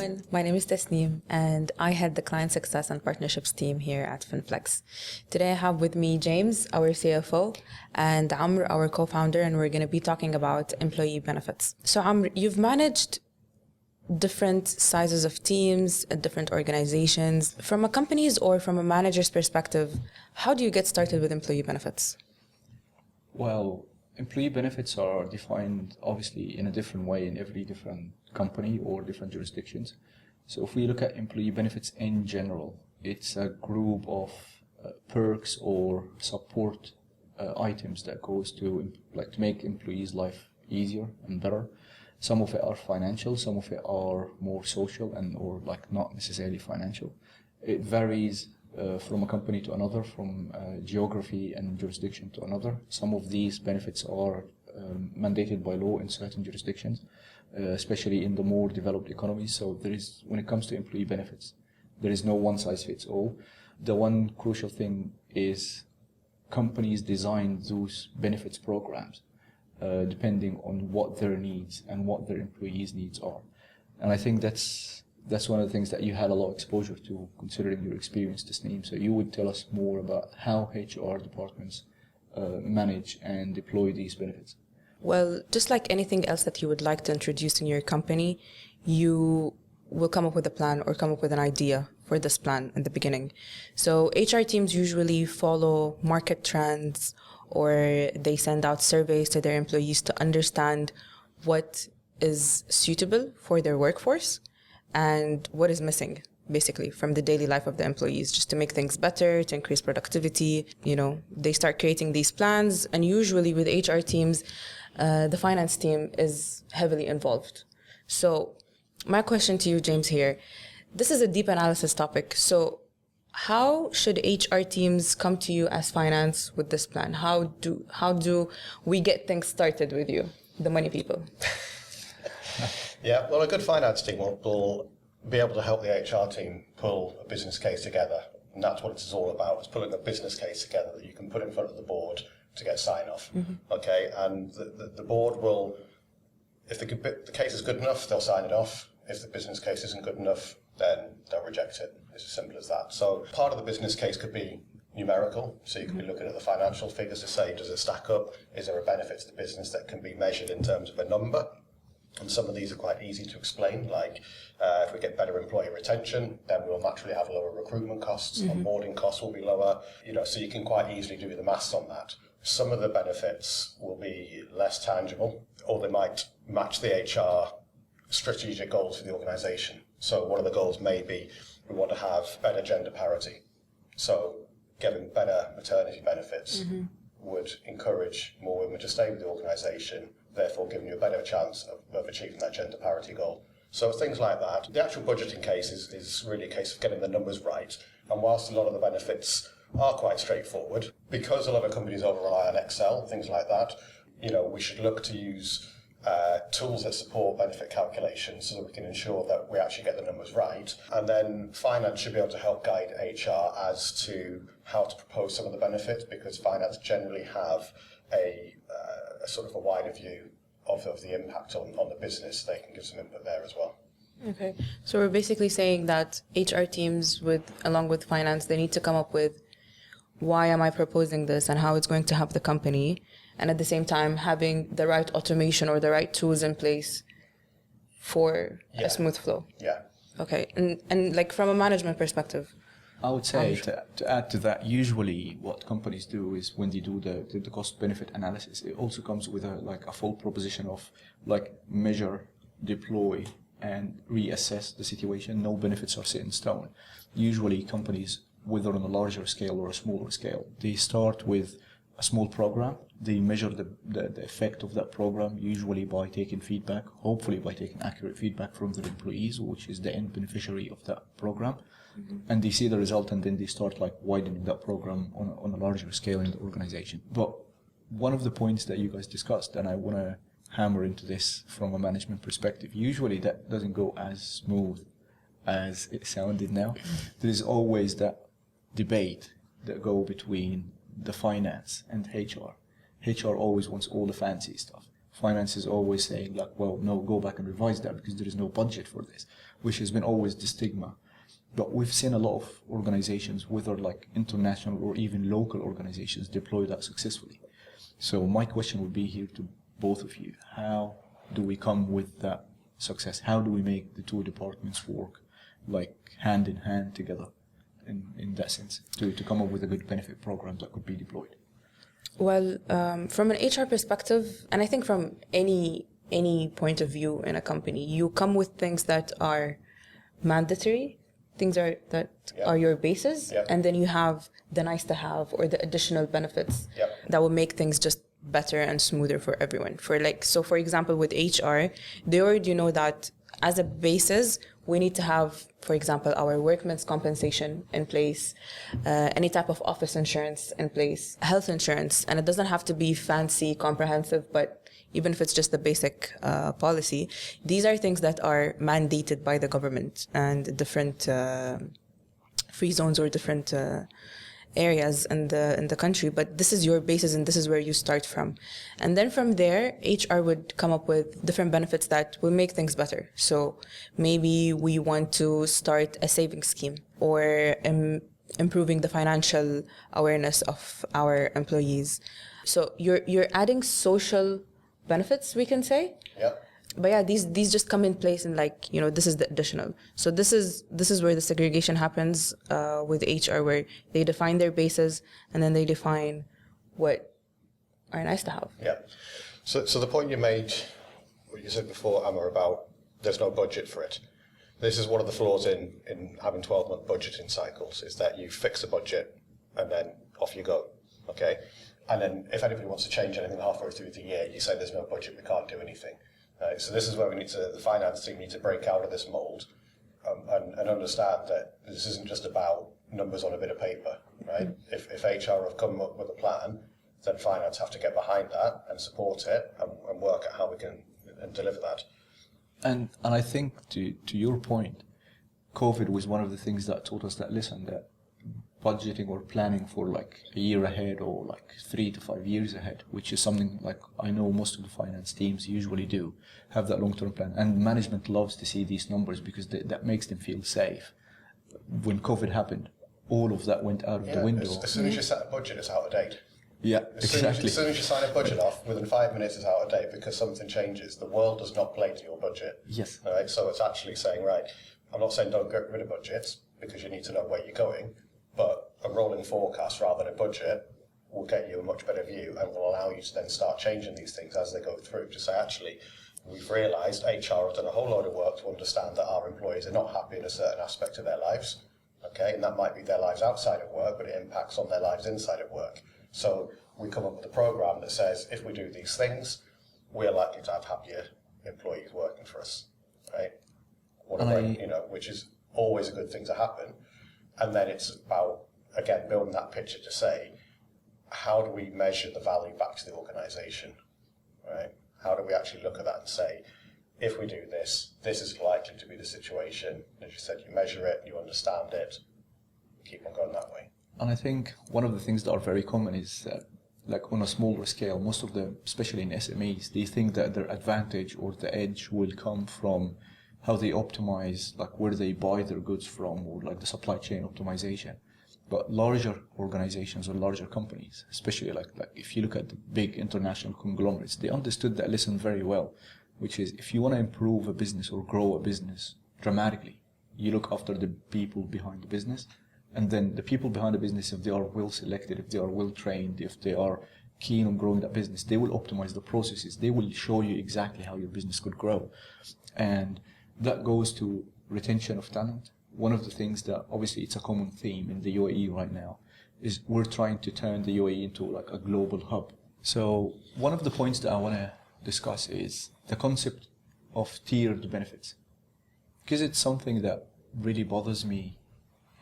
everyone. My name is Tasneem, and I head the Client Success and Partnerships team here at FinFlex. Today I have with me James, our CFO, and Amr, our co-founder, and we're going to be talking about employee benefits. So Amr, you've managed different sizes of teams at different organizations. From a company's or from a manager's perspective, how do you get started with employee benefits? Well, employee benefits are defined obviously in a different way in every different company or different jurisdictions. So if we look at employee benefits in general, it's a group of perks or support items that goes to make employees' life easier and better. Some of it are financial, some of it are more social or not necessarily financial. It varies from a company to another, from geography and jurisdiction to another. Some of these benefits are mandated by law in certain jurisdictions, especially in the more developed economies. So when it comes to employee benefits, there is no one size fits all. The one crucial thing is companies design those benefits programs depending on what their needs and what their employees' needs are. And I think that's one of the things that you had a lot of exposure to, considering your experience, Tasneem. So you would tell us more about how HR departments manage and deploy these benefits. Well, just like anything else that you would like to introduce in your company, you will come up with a plan or come up with an idea for this plan in the beginning. So HR teams usually follow market trends, or they send out surveys to their employees to understand what is suitable for their workforce and what is missing, basically, from the daily life of the employees, just to make things better, to increase productivity. They start creating these plans, and usually with HR teams, the finance team is heavily involved. So my question to you, James, here, this is a deep analysis topic. So how should HR teams come to you as finance with this plan? How do we get things started with you, the money people? Yeah, well, a good finance team will be able to help the HR team pull a business case together. And that's what it's all about, is pulling a business case together that you can put in front of the board to get sign-off. Mm-hmm. Okay, and the board will, if the case is good enough, they'll sign it off. If the business case isn't good enough, then they'll reject it. It's as simple as that. So part of the business case could be numerical. So you can be looking at the financial figures to say, does it stack up? Is there a benefit to the business that can be measured in terms of a number? And some of these are quite easy to explain, like if we get better employee retention, then we'll naturally have lower recruitment costs, onboarding costs will be lower, so you can quite easily do the maths on that. Some of the benefits will be less tangible, or they might match the HR strategic goals for the organisation. So one of the goals may be we want to have better gender parity. So getting better maternity benefits would encourage more women to stay with the organisation, therefore giving you a better chance of achieving that gender parity goal. So things like that. The actual budgeting case is really a case of getting the numbers right. And whilst a lot of the benefits are quite straightforward, because a lot of companies over-rely on Excel, things like that, we should look to use tools that support benefit calculations so that we can ensure that we actually get the numbers right. And then finance should be able to help guide HR as to how to propose some of the benefits, because finance generally have a sort of a wider view of the impact on the business. They can give some input there as well. Okay, so we're basically saying that HR teams, along with finance, they need to come up with why am I proposing this and how it's going to help the company, and at the same time having the right automation or the right tools in place for a smooth flow. Yeah. Okay, and like from a management perspective, I would say to add to that, usually what companies do is when they do the cost benefit analysis, it also comes with a full proposition of measure, deploy, and reassess the situation. No benefits are set in stone. Usually companies, whether on a larger scale or a smaller scale, they start with a small program. They measure the effect of that program, usually by taking feedback, hopefully by taking accurate feedback from their employees, which is the end beneficiary of that program. And they see the result, and then they start widening that program on a larger scale in the organization. But one of the points that you guys discussed, and I want to hammer into this from a management perspective, usually that doesn't go as smooth as it sounded now. There is always that debate that go between the finance and HR. HR always wants all the fancy stuff. finance is always saying like, well, no, go back and revise that because there is no budget for this, which has been always the stigma. But we've seen a lot of organizations, whether like international or even local organizations, deploy that successfully. So my question would be here to both of you. How do we come with that success? How do we make the two departments work like hand in hand together in that sense to come up with a good benefit program that could be deployed? Well, from an HR perspective, and I think from any point of view in a company, you come with things that are mandatory, things that are your bases, and then you have the nice to have or the additional benefits that will make things just better and smoother for everyone. For example, with HR, they already know that as a basis, we need to have, for example, our workman's compensation in place, any type of office insurance in place, health insurance, and it doesn't have to be fancy, comprehensive, but even if it's just the basic policy, these are things that are mandated by the government and different free zones or different areas in the country, but this is your basis and this is where you start from. And then from there, HR would come up with different benefits that will make things better. So maybe we want to start a savings scheme or improving the financial awareness of our employees. So you're adding social benefits, we can say. But yeah, these just come in place and this is the additional. So this is where the segregation happens with HR, where they define their bases and then they define what are nice to have. Yeah. So the point you made, what you said before, Emma, about there's no budget for it. This is one of the flaws in having 12-month budgeting cycles, is that you fix a budget and then off you go. Okay. And then if anybody wants to change anything halfway through the year, you say there's no budget, we can't do anything. So this is where the finance team need to break out of this mould and understand that this isn't just about numbers on a bit of paper, right? If HR have come up with a plan, then finance have to get behind that and support it and work out how we can deliver that. And I think to your point, COVID was one of the things that taught us that, listen, that budgeting or planning for like a year ahead or like 3 to 5 years ahead, which is something like I know most of the finance teams usually do, have that long-term plan. And management loves to see these numbers because that makes them feel safe. When COVID happened, all of that went out of the window. As soon as you set a budget, it's out of date. Yeah, exactly. As soon as you sign a budget off, within 5 minutes it's out of date because something changes. The world does not play to your budget. Yes. All right, so it's actually saying, right, I'm not saying don't get rid of budgets because you need to know where you're going, but a rolling forecast rather than a budget will get you a much better view and will allow you to then start changing these things as they go through. To say, actually, we've realised HR have done a whole load of work to understand that our employees are not happy in a certain aspect of their lives, okay, and that might be their lives outside of work, but it impacts on their lives inside of work. So we come up with a programme that says, if we do these things, we're likely to have happier employees working for us, right? Which is always a good thing to happen. And then it's about, again, building that picture to say, how do we measure the value back to the organisation, right? How do we actually look at that and say, if we do this, this is likely to be the situation. As you said, you measure it, you understand it, keep on going that way. And I think one of the things that are very common is that, like on a smaller scale, most of them, especially in SMEs, they think that their advantage or the edge will come from how they optimize, like where they buy their goods from, or like the supply chain optimization. But larger organizations or larger companies, especially like if you look at the big international conglomerates, they understood that lesson very well, which is if you want to improve a business or grow a business dramatically, you look after the people behind the business. And then the people behind the business, if they are well selected, if they are well trained, if they are keen on growing that business, they will optimize the processes. They will show you exactly how your business could grow. And that goes to retention of talent. One of the things that obviously it's a common theme in the UAE right now is we're trying to turn the UAE into like a global hub. So one of the points that I want to discuss is the concept of tiered benefits, because it's something that really bothers me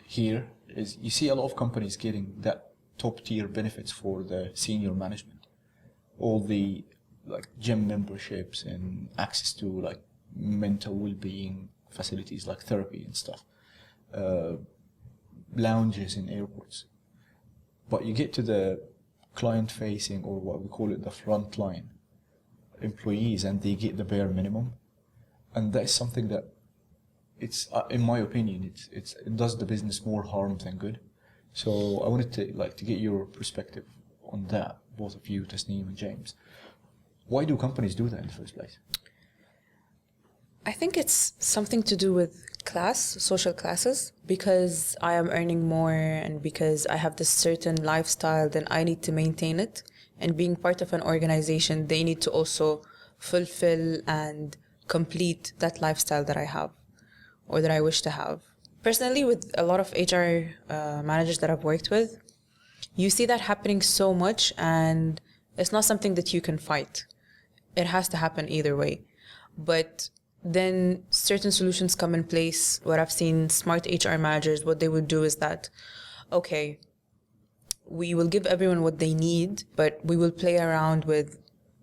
here. Is you see a lot of companies getting that top tier benefits for the senior management, all the like gym memberships and access to like mental well-being facilities like therapy and stuff, lounges in airports. But you get to the client-facing, or what we call it, the front line, employees and they get the bare minimum, and that is something that it's in my opinion it does the business more harm than good. So I wanted to get your perspective on that, both of you, Tasneem and James. Why do companies do that in the first place? I think it's something to do with class, social classes, because I am earning more and because I have this certain lifestyle, then I need to maintain it. And being part of an organization, they need to also fulfill and complete that lifestyle that I have or that I wish to have. Personally, with a lot of HR managers that I've worked with, you see that happening so much, and it's not something that you can fight. It has to happen either way. But then certain solutions come in place. What I've seen smart HR managers, what they would do is that, okay, we will give everyone what they need, but we will play around with,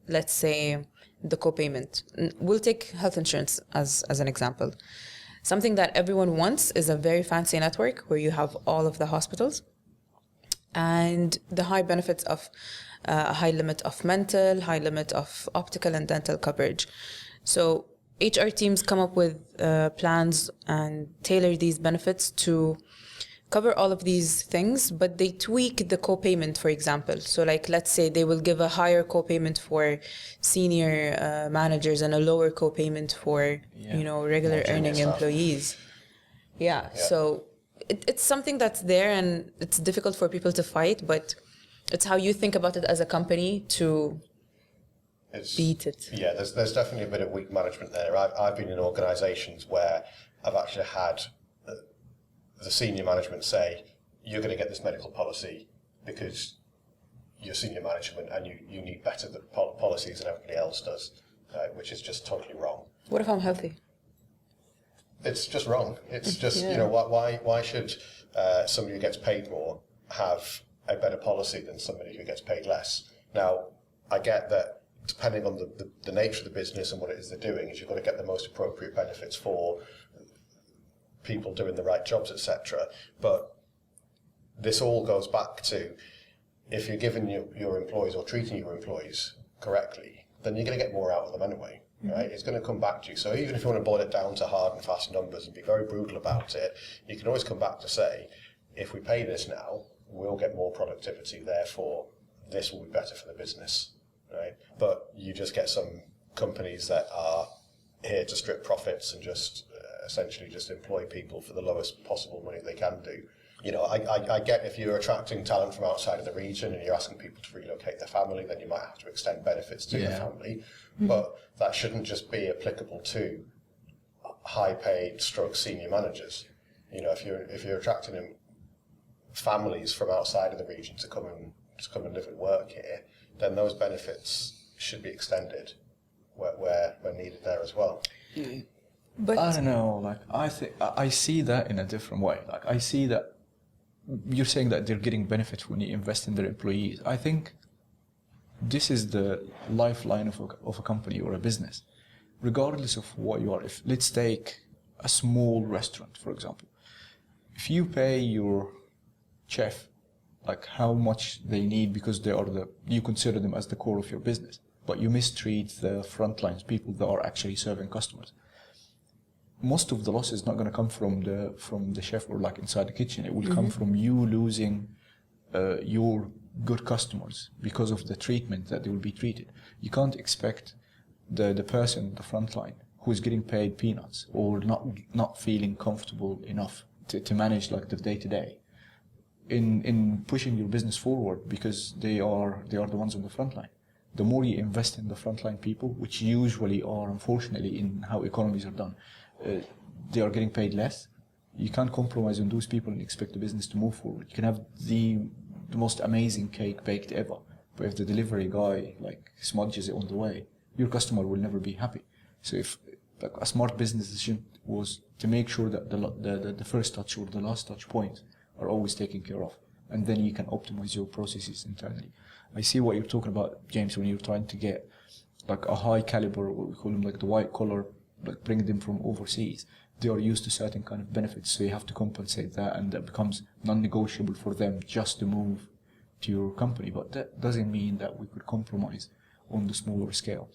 let's say, the co-payment. We'll take health insurance as an example. Something that everyone wants is a very fancy network where you have all of the hospitals and the high benefits of a high limit of mental, high limit of optical and dental coverage. So HR teams come up with plans and tailor these benefits to cover all of these things, but they tweak the co-payment, for example. So like, let's say they will give a higher co-payment for senior managers and a lower co-payment for, regular earning employees. Yeah. So it's something that's there and it's difficult for people to fight, but it's how you think about it as a company to beat it. Yeah, there's definitely a bit of weak management there. I've been in organisations where I've actually had the senior management say, you're going to get this medical policy because you're senior management and you need better policies than everybody else does, which is just totally wrong. What if I'm healthy? It's just wrong. It's just, why should somebody who gets paid more have a better policy than somebody who gets paid less? Now, I get that depending on the nature of the business and what it is they're doing, is you've got to get the most appropriate benefits for people doing the right jobs, etc. But this all goes back to, if you're giving your employees or treating your employees correctly, then you're going to get more out of them anyway, right? It's going to come back to you. So even if you want to boil it down to hard and fast numbers and be very brutal about it, you can always come back to say, if we pay this now, we'll get more productivity, therefore this will be better for the business, right? But you just get some companies that are here to strip profits and just essentially just employ people for the lowest possible money they can do. I get if you're attracting talent from outside of the region and you're asking people to relocate their family, then you might have to extend benefits to the family. But that shouldn't just be applicable to high-paid senior managers. If you're attracting families from outside of the region to come and live and work here, then those benefits should be extended where needed there as well. But I don't know, I see that in a different way. I see that you're saying that they're getting benefits when you invest in their employees. I think this is the lifeline of a company or a business, regardless of what you are. If let's take a small restaurant, for example. If you pay your chef how much they need because you consider them as the core of your business, but you mistreat the front lines, people that are actually serving customers, most of the loss is not going to come from the chef or inside the kitchen. It will come from you losing your good customers because of the treatment that they will be treated. You can't expect the person, the front line, who is getting paid peanuts or not feeling comfortable enough to manage the day-to-day in pushing your business forward, because they are the ones on the front line. The more you invest in the frontline people, which usually are, unfortunately, in how economies are done, they are getting paid less. You can't compromise on those people and expect the business to move forward. You can have the most amazing cake baked ever, but if the delivery guy smudges it on the way, your customer will never be happy. So if a smart business decision was to make sure that the first touch or the last touch point are always taken care of, and then you can optimize your processes internally. I see what you're talking about, James, when you're trying to get a high caliber, what we call them the white collar, bring them from overseas. They are used to certain kind of benefits, so you have to compensate that, and that becomes non-negotiable for them just to move to your company. But that doesn't mean that we could compromise on the smaller scale.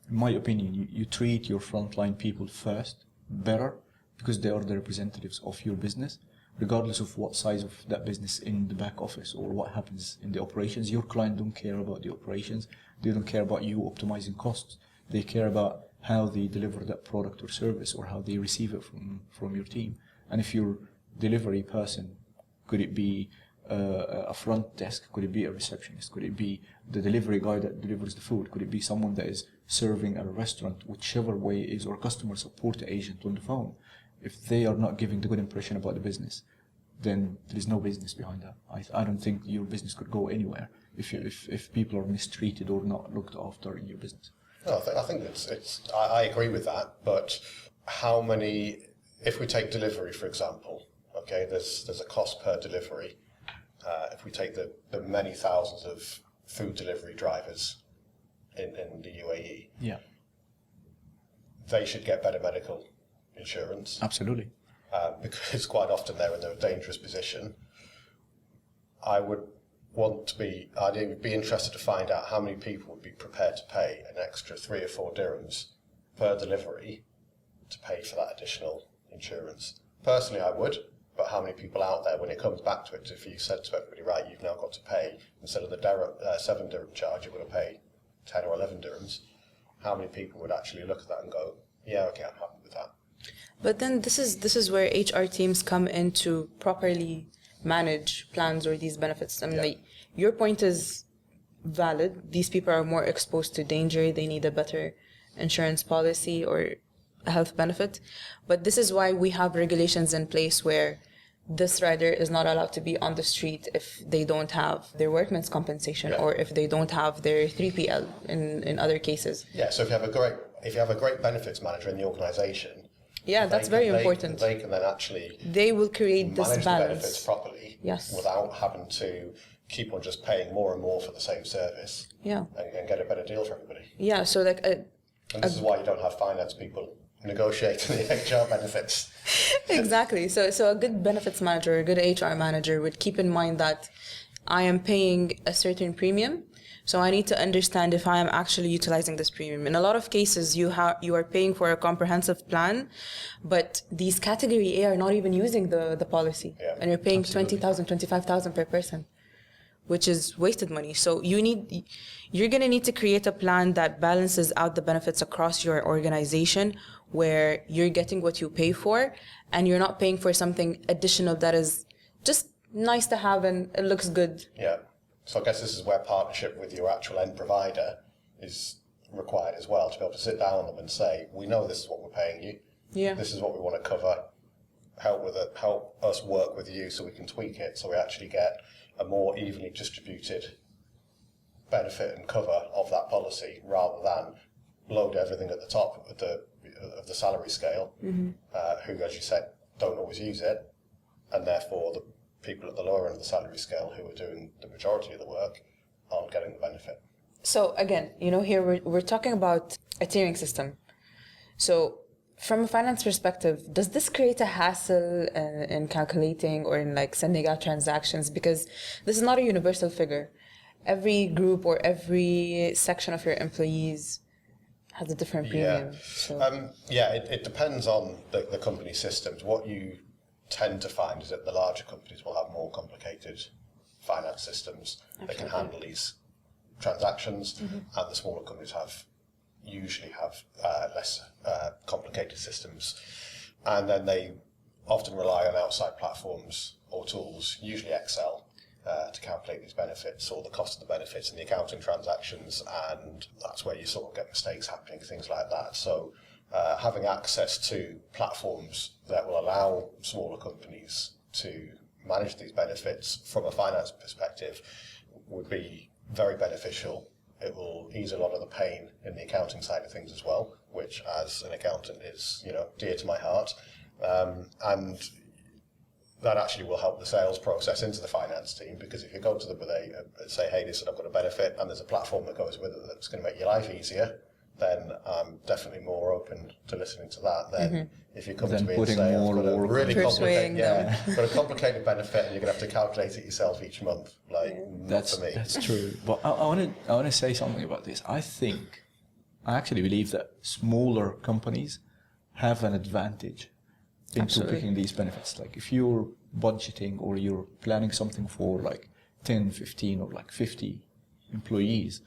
in my opinion, you treat your frontline people first better because they are the representatives of your business, regardless of what size of that business in the back office or what happens in the operations. Your client don't care about the operations. They don't care about you optimizing costs. They care about how they deliver that product or service or how they receive it from your team. And if your delivery person, could it be a front desk, could it be a receptionist, could it be the delivery guy that delivers the food, could it be someone that is serving at a restaurant, whichever way it is, or a customer support agent on the phone, if they are not giving the good impression about the business, then there is no business behind that. I don't think your business could go anywhere if people are mistreated or not looked after in your business. No, I think I agree with that, but how many, if we take delivery, for example, okay, there's a cost per delivery. If we take the many thousands of food delivery drivers in the UAE, yeah, they should get better medical insurance. Absolutely. Because quite often they're in a dangerous position. I'd be interested to find out how many people would be prepared to pay an extra 3 or 4 dirhams per delivery to pay for that additional insurance. Personally, I would, but how many people out there, when it comes back to it, if you said to everybody, right, you've now got to pay, instead of the 7 dirham charge, you're going to pay 10 or 11 dirhams, how many people would actually look at that and go, yeah, okay, I'm happy with that? But then this is where HR teams come in to properly manage plans or these benefits. I mean, like, your point is valid. These people are more exposed to danger. They need a better insurance policy or a health benefit. But this is why we have regulations in place where this rider is not allowed to be on the street if they don't have their workman's compensation or if they don't have their 3PL in other cases. Yeah, so if you have a great benefits manager in the organisation, that's very important. They can then actually they will create this manage balance. the benefits properly without having to keep on just paying more and more for the same service and get a better deal for everybody. Yeah, so like... and this is why you don't have finance people negotiating the HR benefits. Exactly. So a good benefits manager, a good HR manager would keep in mind that I am paying a certain premium, so I need to understand if I am actually utilizing this premium. In a lot of cases, you are paying for a comprehensive plan, but these category A are not even using the policy, and you're paying 20,000, 25,000 per person, which is wasted money. So you're going to need to create a plan that balances out the benefits across your organization, where you're getting what you pay for, and you're not paying for something additional that is just nice to have and it looks good. Yeah. So I guess this is where partnership with your actual end provider is required as well, to be able to sit down with them and say, we know this is what we're paying you. Yeah. This is what we want to cover. Help us work with you so we can tweak it so we actually get a more evenly distributed benefit and cover of that policy, rather than load everything at the top of the salary scale, who, as you said, don't always use it, and therefore the people at the lower end of the salary scale, who are doing the majority of the work, aren't getting the benefit. So again, here we're talking about a tiering system. So from a finance perspective, does this create a hassle in calculating or in like sending out transactions? Because this is not a universal figure. Every group or every section of your employees has a different premium. It depends on the company systems. What you tend to find is that the larger companies will have more complicated finance systems that can handle these transactions, and the smaller companies usually have less complicated systems, and then they often rely on outside platforms or tools, usually Excel, to calculate these benefits or the cost of the benefits and the accounting transactions, and that's where you sort of get mistakes happening, things like that. So having access to platforms that will allow smaller companies to manage these benefits from a finance perspective would be very beneficial. It will ease a lot of the pain in the accounting side of things as well, which as an accountant is, dear to my heart. And that actually will help the sales process into the finance team, because if you go to them with say, hey, listen, I've got a benefit and there's a platform that goes with it that's going to make your life easier, then I'm definitely more open to listening to that than if you come to me and say, I've got a really complicated benefit and you're going to have to calculate it yourself each month. Like, That's for me. That's true. But I want to say something about this. I think I actually believe that smaller companies have an advantage into Absolutely. picking these benefits. Like if you're budgeting or you're planning something for like 10, 15 or like 50 employees,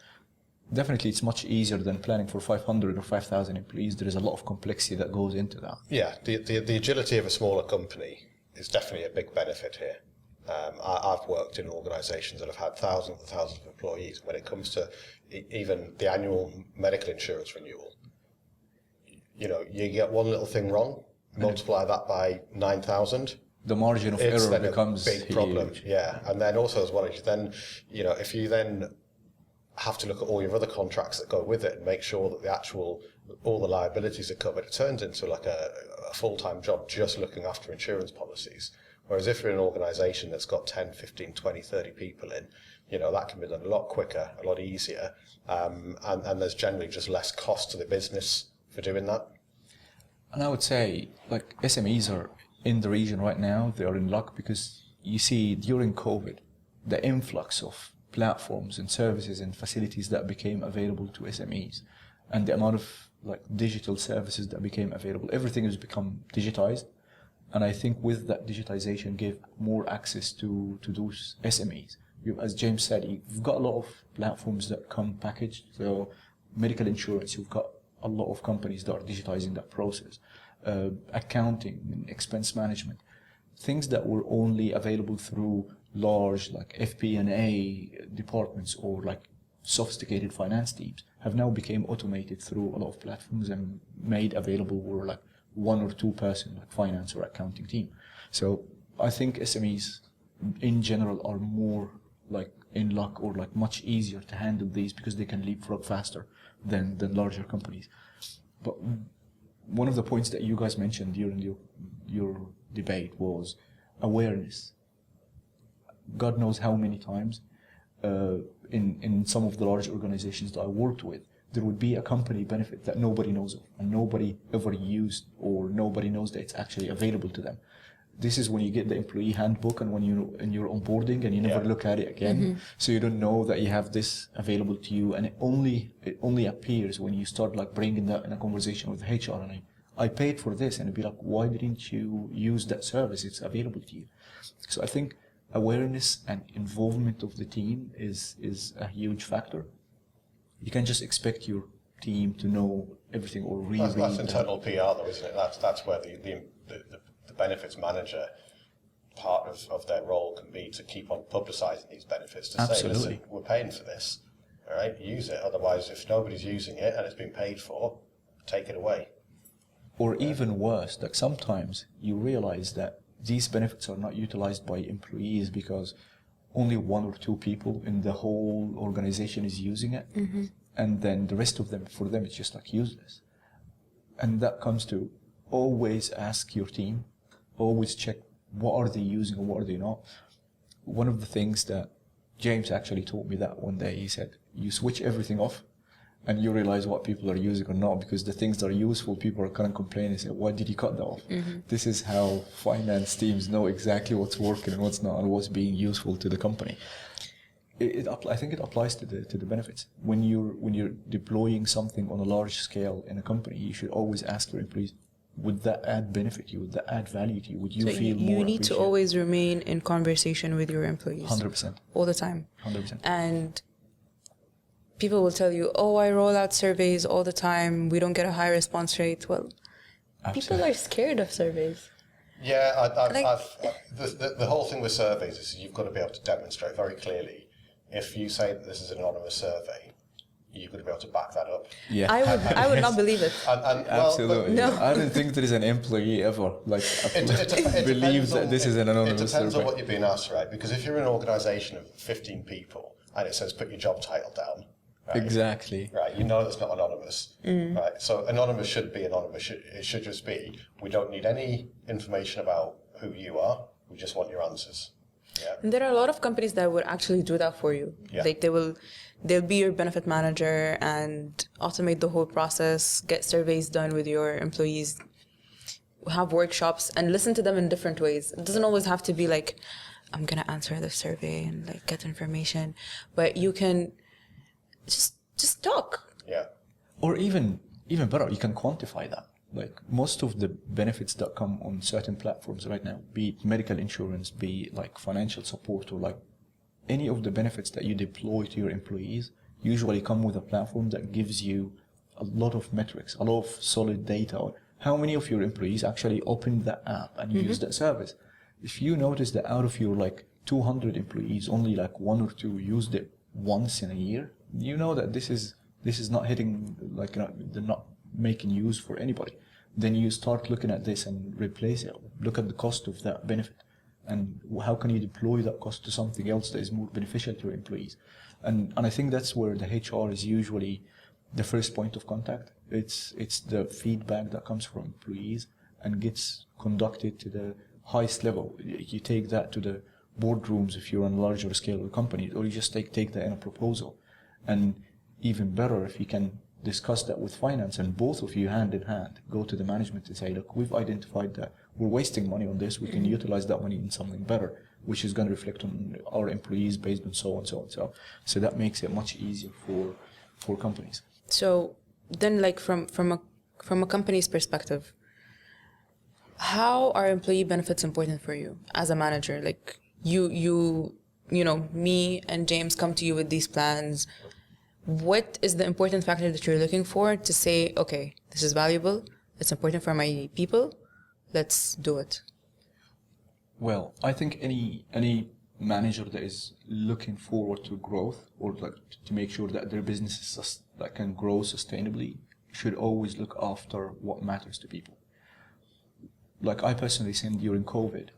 definitely it's much easier than planning for 500 or 5,000 employees. There is a lot of complexity that goes into that. Yeah, the agility of a smaller company is definitely a big benefit here. I've worked in organisations that have had thousands and thousands of employees. When it comes to even the annual medical insurance renewal, you know, you get one little thing wrong, multiply that by 9,000. The margin of It's error then becomes a big problem. huge. Yeah, and then also as well as then, you know, if you then have to look at all your other contracts that go with it and make sure that all the liabilities are covered, it turns into like a full-time job just looking after insurance policies. Whereas if you're in an organisation that's got 10, 15, 20, 30 people in, you know, that can be done a lot quicker, a lot easier, and there's generally just less cost to the business for doing that. And I would say, like, SMEs are in the region right now, they are in luck because you see during COVID, the influx of platforms and services and facilities that became available to SMEs and the amount of like digital services that became available, everything has become digitized. And I think with that digitization gave more access to those SMEs. As James said, you've got a lot of platforms that come packaged. So medical insurance, you've got a lot of companies that are digitizing that process. Accounting and expense management, things that were only available through large like FP&A departments or like sophisticated finance teams have now become automated through a lot of platforms and made available for like 1 or 2 person like finance or accounting team. So I think SMEs in general are more like in luck or like much easier to handle these because they can leapfrog faster than larger companies. But one of the points that you guys mentioned during your debate was awareness. God knows how many times in some of the large organizations that I worked with, there would be a company benefit that nobody knows of and nobody ever used or nobody knows that it's actually available to them. This is when you get the employee handbook and when you're onboarding and you never look at it again. Mm-hmm. So you don't know that you have this available to you, and it only appears when you start like bringing that in a conversation with HR. And I paid for this, and it'd be like, why didn't you use that service? It's available to you. So I think awareness and involvement of the team is a huge factor. You can't just expect your team to know everything or read. That's internal PR though, isn't it? That's where the benefits manager part of their role can be to keep on publicising these benefits, to Absolutely. say, listen, we're paying for this, all right, use it. Otherwise, if nobody's using it and it's been paid for, take it away. Or even worse, like sometimes you realize that these benefits are not utilized by employees because only 1 or 2 people in the whole organization is using it. Mm-hmm. And then the rest of them, for them, it's just like useless. And that comes to always ask your team, always check what are they using and what are they not. One of the things that James actually taught me that one day, he said, you switch everything off and you realize what people are using or not, because the things that are useful, people are kind of complaining and say, why did you cut that off? Mm-hmm. This is how finance teams know exactly what's working and what's not and what's being useful to the company. I think it applies to the benefits. When you're deploying something on a large scale in a company, you should always ask your employees, would that add benefit you? Would that add value to you? Would you feel more You need to always remain in conversation with your employees. 100%. All the time. 100%. And people will tell you, oh, I roll out surveys all the time. We don't get a high response rate. Well, Absolutely. People are scared of surveys. Yeah, the whole thing with surveys is you've got to be able to demonstrate very clearly. If you say that this is an anonymous survey, you've got to be able to back that up. Yeah, I would not believe it. Absolutely. No. I don't think there is an employee ever it believes that this is an anonymous survey. It depends on what you're being asked, right? Because if you're in an organisation of 15 people and it says put your job title down, right? Exactly. Right, you know that's not anonymous, right? So anonymous should be anonymous. It should just be, we don't need any information about who you are. We just want your answers. Yeah. And there are a lot of companies that would actually do that for you. Yeah. Like they'll be your benefit manager and automate the whole process, get surveys done with your employees, have workshops and listen to them in different ways. It doesn't always have to be like, I'm going to answer the survey and like get information, but you can just talk. Yeah. Or even better, you can quantify that. Like most of the benefits that come on certain platforms right now, be it medical insurance, be it like financial support, or like any of the benefits that you deploy to your employees, usually come with a platform that gives you a lot of metrics, a lot of solid data on how many of your employees actually opened that app and use that service. If you notice that out of your like 200 employees, only like 1 or 2 used it once in a year, you know that this is not hitting, like, you know, they're not making use for anybody. Then you start looking at this and replace it. Look at the cost of that benefit, and how can you deploy that cost to something else that is more beneficial to your employees. And I think that's where the HR is usually the first point of contact. It's the feedback that comes from employees and gets conducted to the highest level. You take that to the boardrooms if you're on a larger scale of company, or you just take that in a proposal. And even better if you can discuss that with finance, and both of you hand in hand go to the management and say, look, we've identified that we're wasting money on this, we can utilize that money in something better, which is going to reflect on our employees based on so and so and so. So that makes it much easier for companies. So then, like from a company's perspective, how are employee benefits important for you as a manager? Like you know, me and James come to you with these plans. What is the important factor that you're looking for to say, okay, this is valuable, it's important for my people, let's do it? Well, I think any manager that is looking forward to growth, or like to make sure that their business is that can grow sustainably, should always look after what matters to people. Like I personally seen during COVID,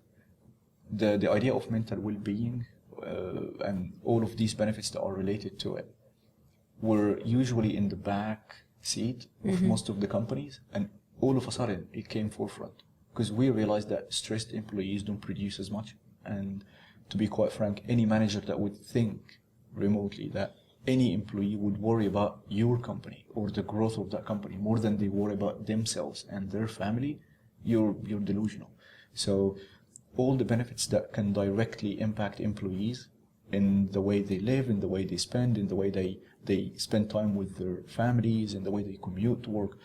the idea of mental well-being and all of these benefits that are related to it were usually in the back seat of most of the companies, and all of a sudden it came forefront because we realized that stressed employees don't produce as much. And to be quite frank, any manager that would think remotely that any employee would worry about your company or the growth of that company more than they worry about themselves and their family, you're delusional. So all the benefits that can directly impact employees in the way they live, in the way they spend, in the way they spend time with their families, in the way they commute to work,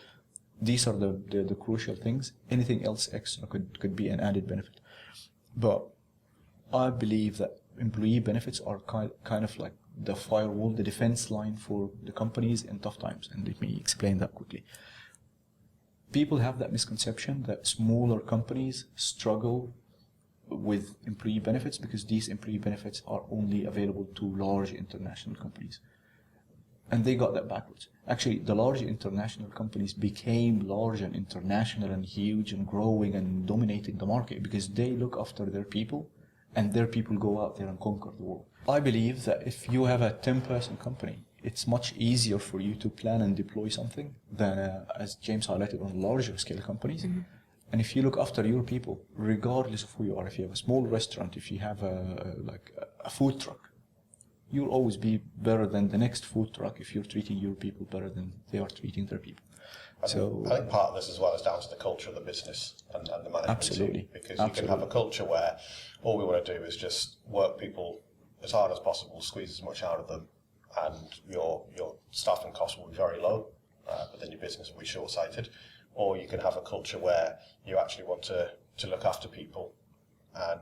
these are the crucial things. Anything else extra could be an added benefit. But I believe that employee benefits are kind of like the firewall, the defense line for the companies in tough times. And let me explain that quickly. People have that misconception that smaller companies struggle with employee benefits because these employee benefits are only available to large international companies. And they got that backwards. Actually, the large international companies became large and international and huge and growing and dominating the market because they look after their people, and their people go out there and conquer the world. I believe that if you have a 10-person company, it's much easier for you to plan and deploy something than, as James highlighted, on larger scale companies. And if you look after your people, regardless of who you are, if you have a small restaurant, if you have a food truck, you'll always be better than the next food truck if you're treating your people better than they are treating their people. I think part of this as well is down to the culture of the business and the management Absolutely. team, because you can have a culture where all we want to do is just work people as hard as possible, squeeze as much out of them, and your staffing costs will be very low, but then your business will be short-sighted. Or you can have a culture where you actually want to look after people, and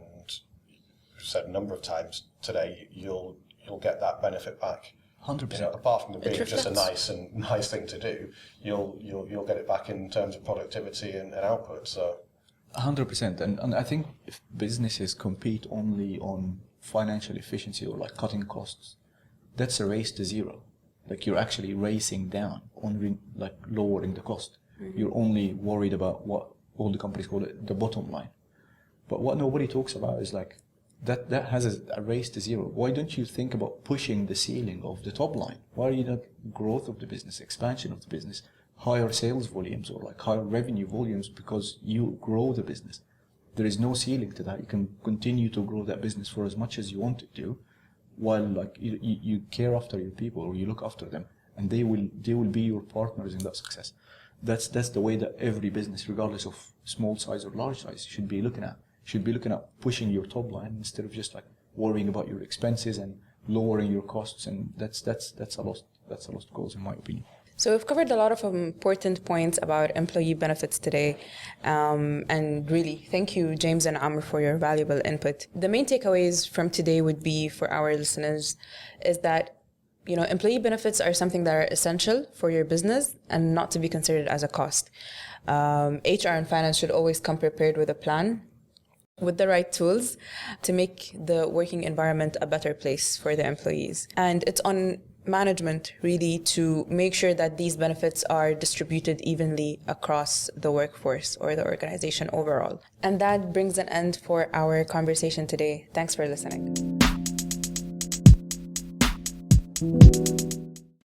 I've said a number of times today, you'll get that benefit back. 100%. You know, apart from it being just a nice thing to do, you'll get it back in terms of productivity and output. So 100%. And I think if businesses compete only on financial efficiency or like cutting costs, that's a race to zero. Like you're actually racing down on like lowering the cost. You're only worried about what all the companies call it, the bottom line. But what nobody talks about is like that has a race to zero. Why don't you think about pushing the ceiling of the top line? Why are you not growth of the business, expansion of the business, higher sales volumes or like higher revenue volumes because you grow the business? There is no ceiling to that. You can continue to grow that business for as much as you want it to, while like you care after your people or you look after them, and they will be your partners in that success. That's the way that every business, regardless of small size or large size, should be looking at. Should be looking at pushing your top line instead of just like worrying about your expenses and lowering your costs. And that's a lost cause in my opinion. So we've covered a lot of important points about employee benefits today. And really, thank you, James and Amr, for your valuable input. The main takeaways from today would be for our listeners is that, employee benefits are something that are essential for your business and not to be considered as a cost. HR and finance should always come prepared with a plan, with the right tools to make the working environment a better place for the employees. And it's on management really to make sure that these benefits are distributed evenly across the workforce or the organization overall. And that brings an end for our conversation today. Thanks for listening.